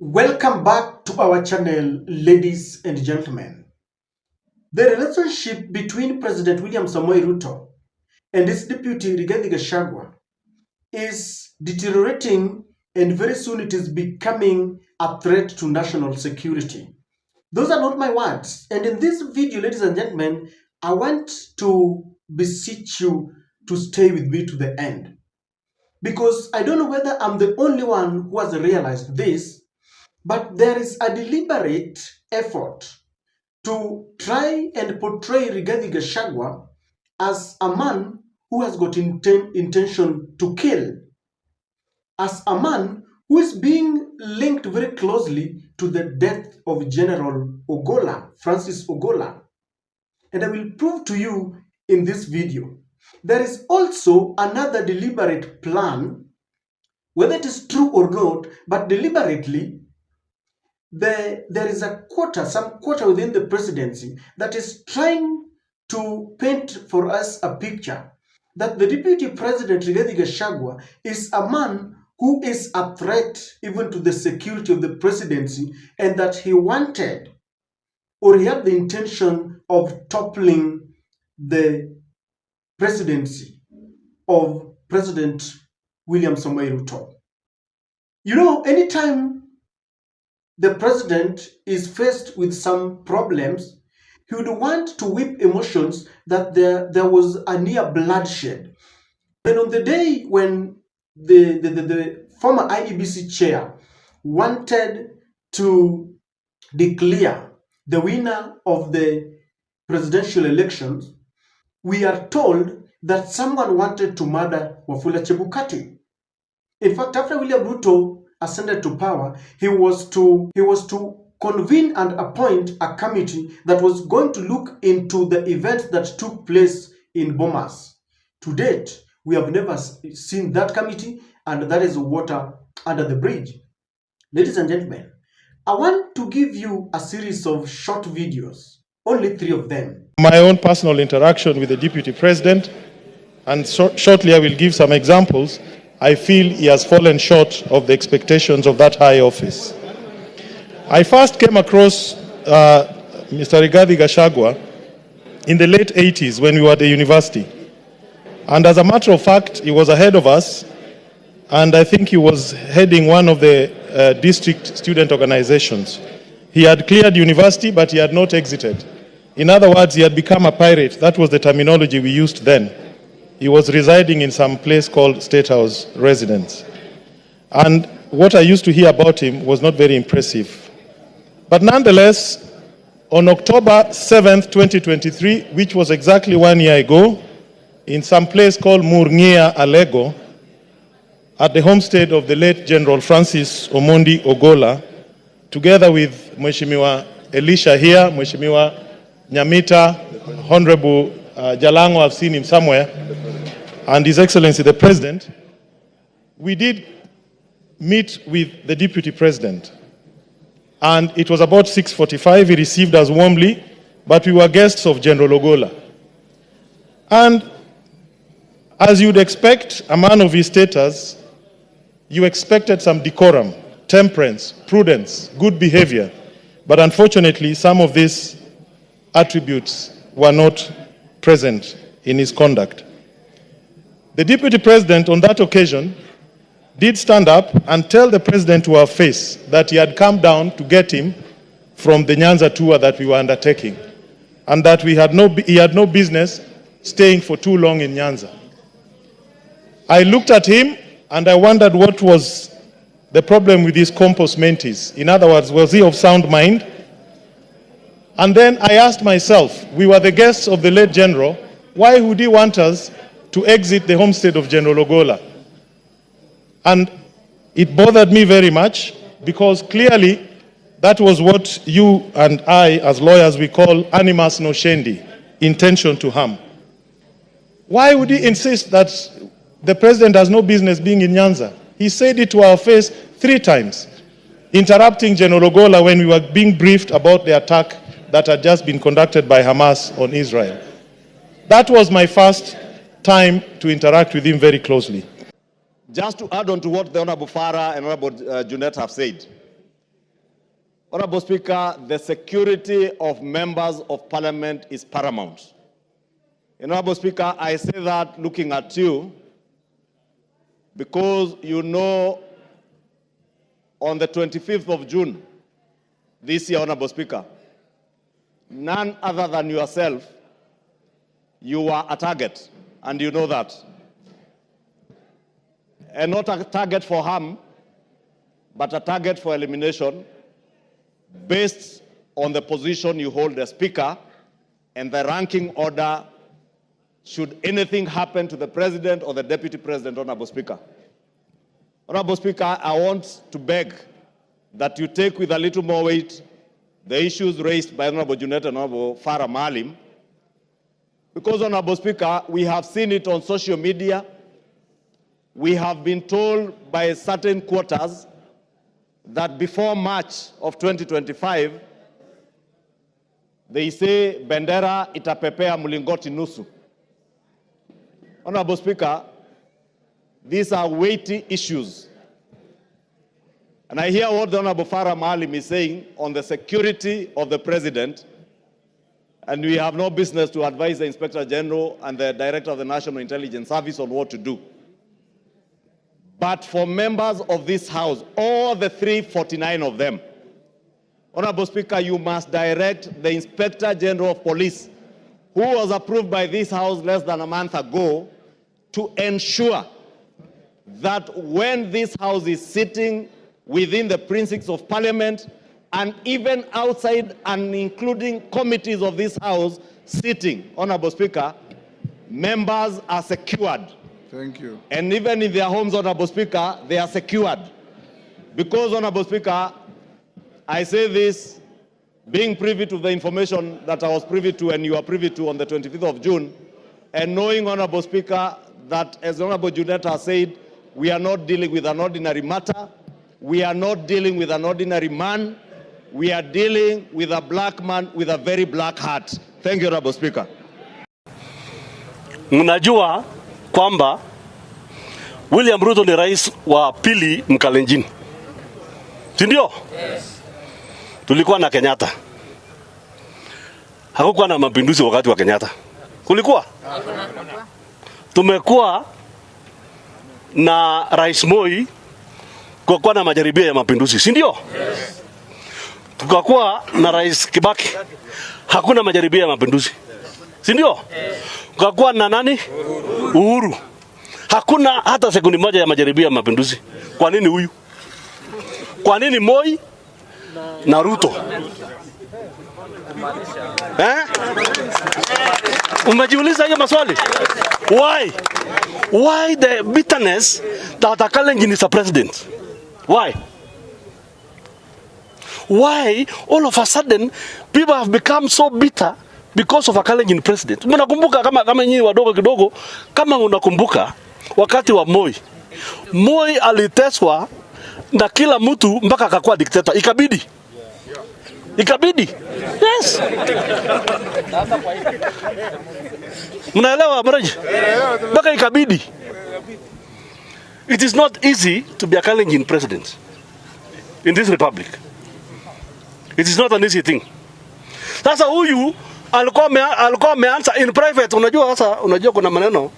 Welcome back to our channel, ladies and gentlemen. The relationship between President William Samoei Ruto and his deputy Rigathi Gachagua is deteriorating, and very soon it is becoming a threat to national security. Those are not my words. And in this video, ladies and gentlemen, I want to beseech you to stay with me to the end. Because I don't know whether I'm the only one who has realized this, but there is a deliberate effort to try and portray Rigathi Gachagua as a man who has got intention to kill, as a man who is being linked very closely to the death of General Ogola, Francis Ogola. And I will prove to you in this video. There is also another deliberate plan, whether it is true or not, but deliberately there is some quarter within the presidency that is trying to paint for us a picture that the deputy president Rigathi Gachagua is a man who is a threat even to the security of the presidency, and that he wanted or he had the intention of toppling the presidency of President William Samoei Ruto. You know, anytime the president is faced with some problems, he would want to whip emotions that there was a near bloodshed. Then on the day when the former IEBC chair wanted to declare the winner of the presidential elections, we are told that someone wanted to murder Wafula Chebukati. In fact, after William Ruto ascended to power, he was to convene and appoint a committee that was going to look into the events that took place in Bomas. To date, we have never seen that committee, and that is water under the bridge. Ladies and gentlemen, I want to give you a series of short videos, only 3 of them. My own personal interaction with the deputy president, and shortly I will give some examples. I feel he has fallen short of the expectations of that high office. I first came across Mr. Rigathi Gachagua in the late 80s when we were at the university. And as a matter of fact, he was ahead of us, and I think he was heading one of the district student organizations. He had cleared university, but he had not exited. In other words, he had become a pirate. That was the terminology we used then. He was residing in some place called State House Residence. And what I used to hear about him was not very impressive. But nonetheless, on October 7th, 2023, which was exactly 1 year ago, in some place called Murngia, Alego, at the homestead of the late General Francis Omondi Ogola, together with Mheshimiwa Elisha here, Mheshimiwa Nyamita, Honorable Jalango, I've seen him somewhere, and His Excellency the President, we did meet with the Deputy President. And it was about 6:45, he received us warmly, but we were guests of General Ogola. And as you'd expect, a man of his status, you expected some decorum, temperance, prudence, good behavior. But unfortunately, some of these attributes were not present in his conduct. The Deputy President on that occasion did stand up and tell the President to our face that he had come down to get him from the Nyanza tour that we were undertaking, and that he had no business staying for too long in Nyanza. I looked at him and I wondered what was the problem with his compos mentis. In other words, was he of sound mind? And then I asked myself, we were the guests of the late General, why would he want us to exit the homestead of General Ogola? And it bothered me very much, because clearly that was what you and I, as lawyers, we call animus nocendi, intention to harm. Why would he insist that the President has no business being in Nyanza? He said it to our face 3 times, interrupting General Ogola when we were being briefed about the attack that had just been conducted by Hamas on Israel. That was my first time to interact with him very closely. Just to add on to what the Honorable Farah and Honorable Junet have said, Honorable Speaker, the security of members of parliament is paramount. And Honorable Speaker, I say that looking at you because you know on the 25th of June this year, Honorable Speaker, none other than yourself, you were a target, and you know that. And not a target for harm, but a target for elimination based on the position you hold as Speaker and the ranking order should anything happen to the President or the Deputy President, Honorable Speaker. Honorable Speaker, I want to beg that you take with a little more weight the issues raised by Honorable Junet and Honorable Farah Maalim, because, Honorable Speaker, we have seen it on social media. We have been told by certain quarters that before March of 2025, they say bendera itapepea mlingoti nusu. Honorable Speaker, these are weighty issues. And I hear what the Honorable Farah Maalim is saying on the security of the President, and we have no business to advise the Inspector General and the Director of the National Intelligence Service on what to do. But for members of this House, all the 349 of them, Honorable Speaker, you must direct the Inspector General of Police, who was approved by this House less than a month ago, to ensure that when this House is sitting within the precincts of Parliament, and even outside and including committees of this House sitting, Honorable Speaker, members are secured. Thank you. And even in their homes, Honorable Speaker, they are secured. Because, Honorable Speaker, I say this, being privy to the information that I was privy to and you are privy to on the 25th of June, and knowing, Honorable Speaker, that as Honorable Junet has said, we are not dealing with an ordinary matter, we are not dealing with an ordinary man, we are dealing with a black man with a very black heart. Thank you, Honorable Speaker. Mnajua kwamba William Ruto ni rais wa pili Mkalenjin. Si ndio? Yes. Tulikuwa na Kenyatta. Hakukuwa na mapinduzi wakati wa Kenyatta. Kulikuwa? Tumekuwa na Rais Moi kwa na majaribio ya mapinduzi. Si ndio? Yes. Tukakuwa na Rais Kibaki. Hakuna majaribio ya mapinduzi. Si ndio? Yes. Tukakuwa na nani? Uhuru. Hakuna hata sekundi moja ya majaribio ya mapinduzi. Kwa nini huyu? Kwa nini Moi na Ruto? Umejiuliza hiyo maswali? Why the bitterness that are challenging is a president? Why? Why all of a sudden people have become so bitter because of a challenging president? Mnakumbuka kama nyinyi wadogo kidogo, kama unakumbuka wakati wa Moi aliteswa na kila mtu mpaka akakuwa dikteta. Ikabidi. Yes. Mnaelewa mreje? Mpaka ikabidi. It is not easy to be a challenging president in this republic. It is not an easy thing. Sasa huyu alikuwa ameanza in private. Unajua kuna maneno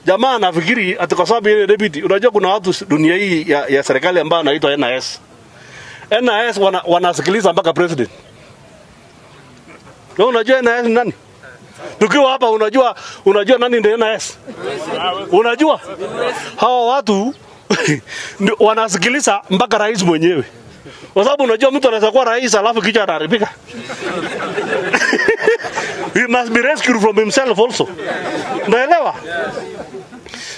jamaa anafikiri ati kwa sababu yeye deputy. Unajua kuna watu dunia hii ya serikali ambao wanaitwa NIS. NIS wanasikiliza mpaka president. Wewe unajua NIS ni nani? Tukiwa hapa unajua nani ndio NIS? Unajua? Hawa watu wanasikiliza mpaka rais mwenyewe. Kwa sababu unajua mtu anaweza kuwa rais alafu kichwa anaharibika. He must be rescued from himself also. Unaelewa?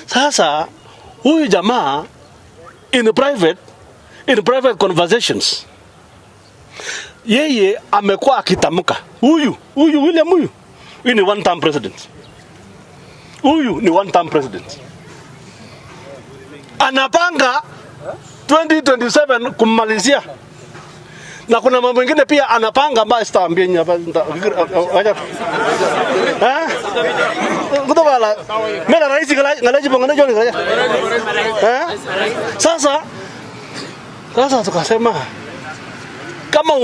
Sasa huyu jamaa in private conversations yeye amekuwa akitamka huyu William huyu ni one term president. Huyu ni one term president. Anapanga 2027 kummalizia. Na kuna mambo mengine pia anapanga ambayo sitaambia nyinyi hapa. Kutoka la mimi rais ngalaji pongana joni kaya. Sasa tukasema kama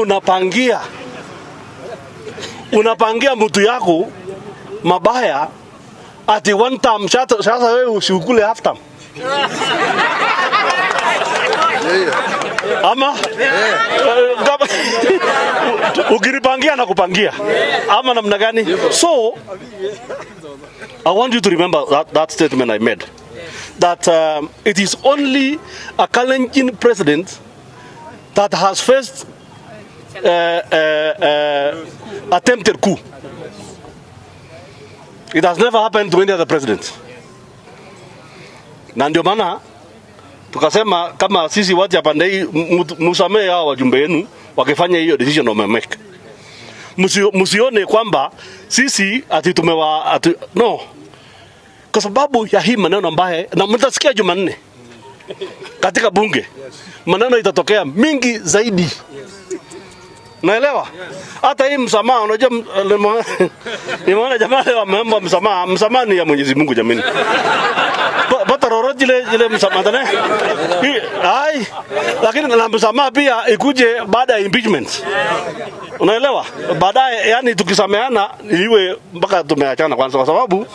unapangia mtu yako mabaya ati one time, sasa wewe usikule half time. Ama ukinipangia na kupangia ama namna gani? So I want you to remember that statement I made, that it is only a Kalenjin president that has faced attempted coup. It has never happened to any other president. Na ndio maana tukasema kama sisi watu hapa ndai msamee hao wajumbe wenu wakifanya hiyo decision wamemake. Msione kwamba sisi ati no. Kwa sababu ya hii maneno ambaye na mtasikia Jumanne katika bunge maneno itatokea mingi zaidi. Naelewa? Hata hii msamaha unajua nimeona jamaa wameomba msamaha ni ya Mwenyezi Mungu jamani. Bata roroti ile msamaha ne? Ai, lakini na msamaha pia ikuje baada ya impeachment. Unaelewa? Baadaye yani tukisameana iwe mpaka tumeachana kwanza kwa sababu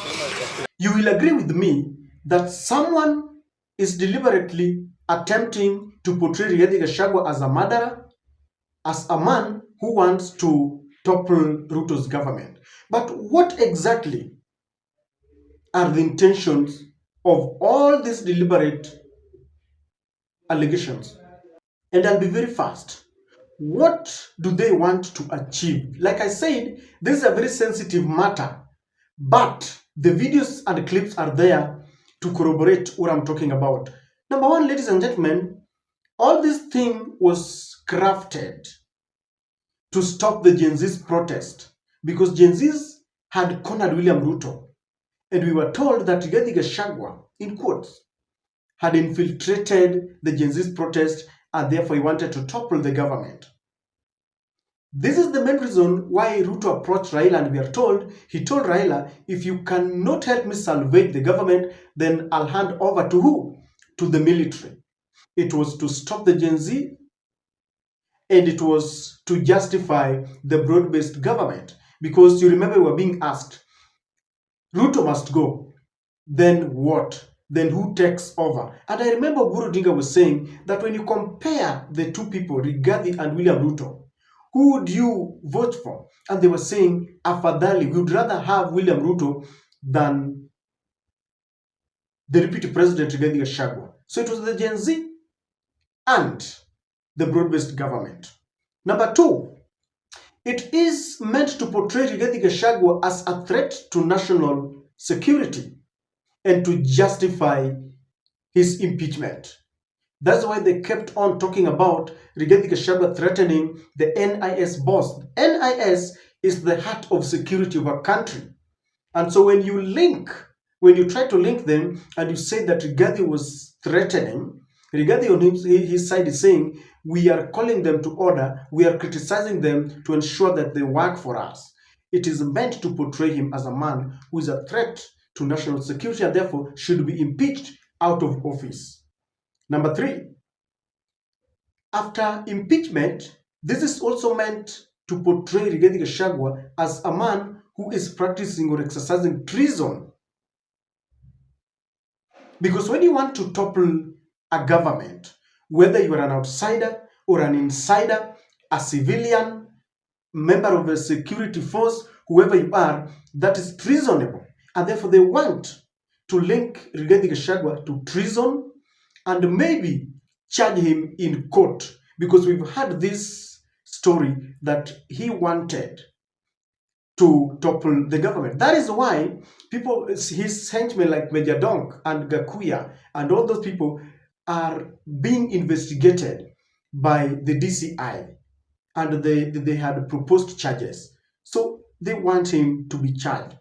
you will agree with me that someone is deliberately attempting to portray Rigathi Gachagua as a murderer, as a man who wants to topple Ruto's government. But what exactly are the intentions of all these deliberate allegations? And I'll be very fast. What do they want to achieve? Like I said, this is a very sensitive matter, but the videos and clips are there to corroborate what I'm talking about. Number one, ladies and gentlemen, all this thing was crafted to stop the Gen Z's protest because Gen Z's had cornered William Ruto, and we were told that Rigathi Gachagua, in quotes, had infiltrated the Gen Z's protest and therefore he wanted to topple the government. This is the main reason why Ruto approached Raila, and we are told, he told Raila, if you cannot help me salvage the government, then I'll hand over to who? To the military. It was to stop the Gen Z, and it was to justify the broad-based government. Because you remember we were being asked, Ruto must go, then what? Then who takes over? And I remember Guru Dinga was saying that when you compare the two people, Rigathi and William Ruto, who would you vote for? And they were saying, afadhali, we would rather have William Ruto than the deputy president Rigathi Gachagua. So it was the Gen Z and the broad-based government. Number two, it is meant to portray Rigathi Gachagua as a threat to national security and to justify his impeachment. That's why they kept on talking about Rigathi Gachagua threatening the NIS boss. NIS is the heart of security of a country. And so when you try to link them and you say that Rigathi was threatening, Rigathi on his side is saying, we are calling them to order, we are criticizing them to ensure that they work for us. It is meant to portray him as a man who is a threat to national security and therefore should be impeached out of office. Number three, after impeachment, this is also meant to portray Rigathi Gachagua as a man who is practicing or exercising treason. Because when you want to topple a government, whether you are an outsider or an insider, a civilian, member of a security force, whoever you are, that is treasonable. And therefore they want to link Rigathi Gachagua to treason and maybe charge him in court, because we've had this story that he wanted to topple the government. That is why people, his henchmen like Major Donk and Gakuya and all those people are being investigated by the DCI, and they had proposed charges. So they want him to be charged.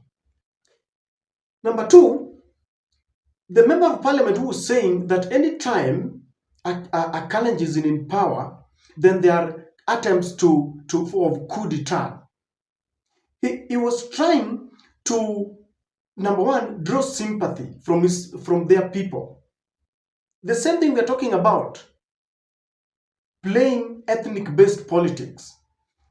Number two, the member of parliament who was saying that any time a challenge is in power, then there are attempts of coup d'etat. He was trying to, number one, draw sympathy from their people. The same thing we're talking about, playing ethnic-based politics.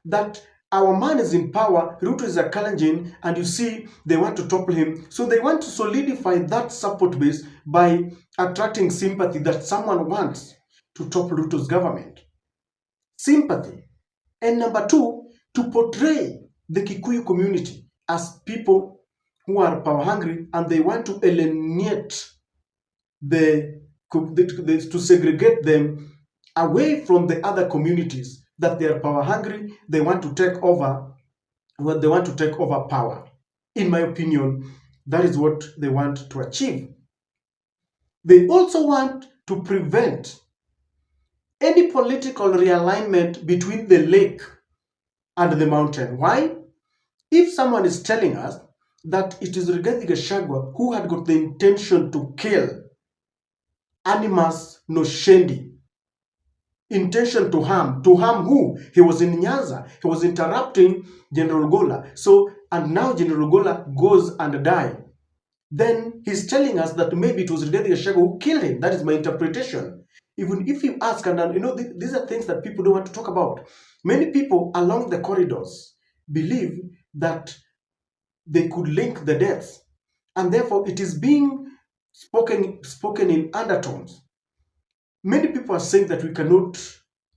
That our man is in power, Ruto is a Kalenjin, and you see they want to topple him. So they want to solidify that support base by attracting sympathy that someone wants to topple Ruto's government. Sympathy. And number two, to portray the Kikuyu community as people who are power hungry and they want to alienate to segregate them away from the other communities, that they are power hungry, they want to take over, they want to take over power. In my opinion, that is what they want to achieve. They also want to prevent any political realignment between the lake and the mountain. Why? If someone is telling us that it is Rigathi Gachagua who had got the intention to kill Animas Noshendi, intention to harm who? He was in Nyanza, he was interrupting General Gola. So, and now General Gola goes and dies. Then he's telling us that maybe it was Rigathi Gachagua who killed him. That is my interpretation. Even if you ask, and you know, these are things that people don't want to talk about. Many people along the corridors believe that they could link the deaths, and therefore it is being spoken in undertones. Many people are saying that we cannot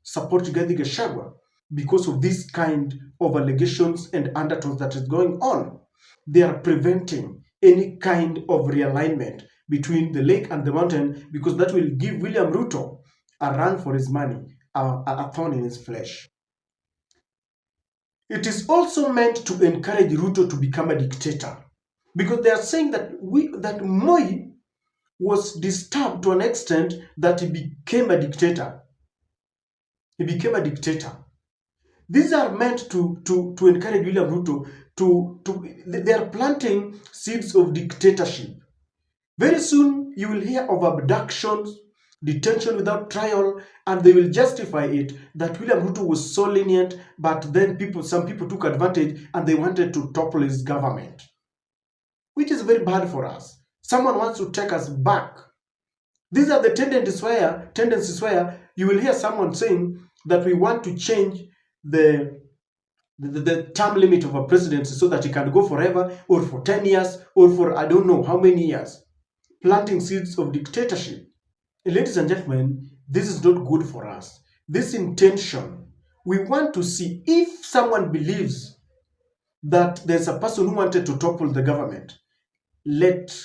support Rigathi Gachagua because of this kind of allegations and undertones that is going on. They are preventing any kind of realignment between the lake and the mountain, because that will give William Ruto a run for his money, a thorn in his flesh. It is also meant to encourage Ruto to become a dictator, because they are saying that that Moi was disturbed to an extent that he became a dictator. He became a dictator. These are meant to encourage William Ruto they are planting seeds of dictatorship. Very soon you will hear of abductions, detention without trial, and they will justify it that William Ruto was so lenient, but then some people took advantage and they wanted to topple his government, which is very bad for us. Someone wants to take us back. These are the tendencies where you will hear someone saying that we want to change the term limit of a presidency so that he can go forever, or for 10 years, or for I don't know how many years, planting seeds of dictatorship. Ladies and gentlemen, this is not good for us. This intention, we want to see if someone believes that there's a person who wanted to topple the government, let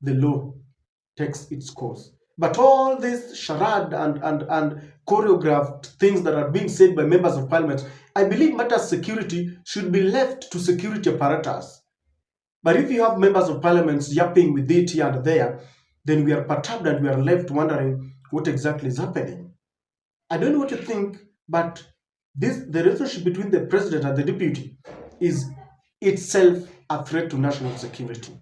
the law takes its course. But all this charade and choreographed things that are being said by members of parliament, I believe matters security should be left to security apparatus. But if you have members of parliament yapping with it here and there, then we are perturbed and we are left wondering what exactly is happening. I don't know what you think, but the relationship between the president and the deputy is itself a threat to national security.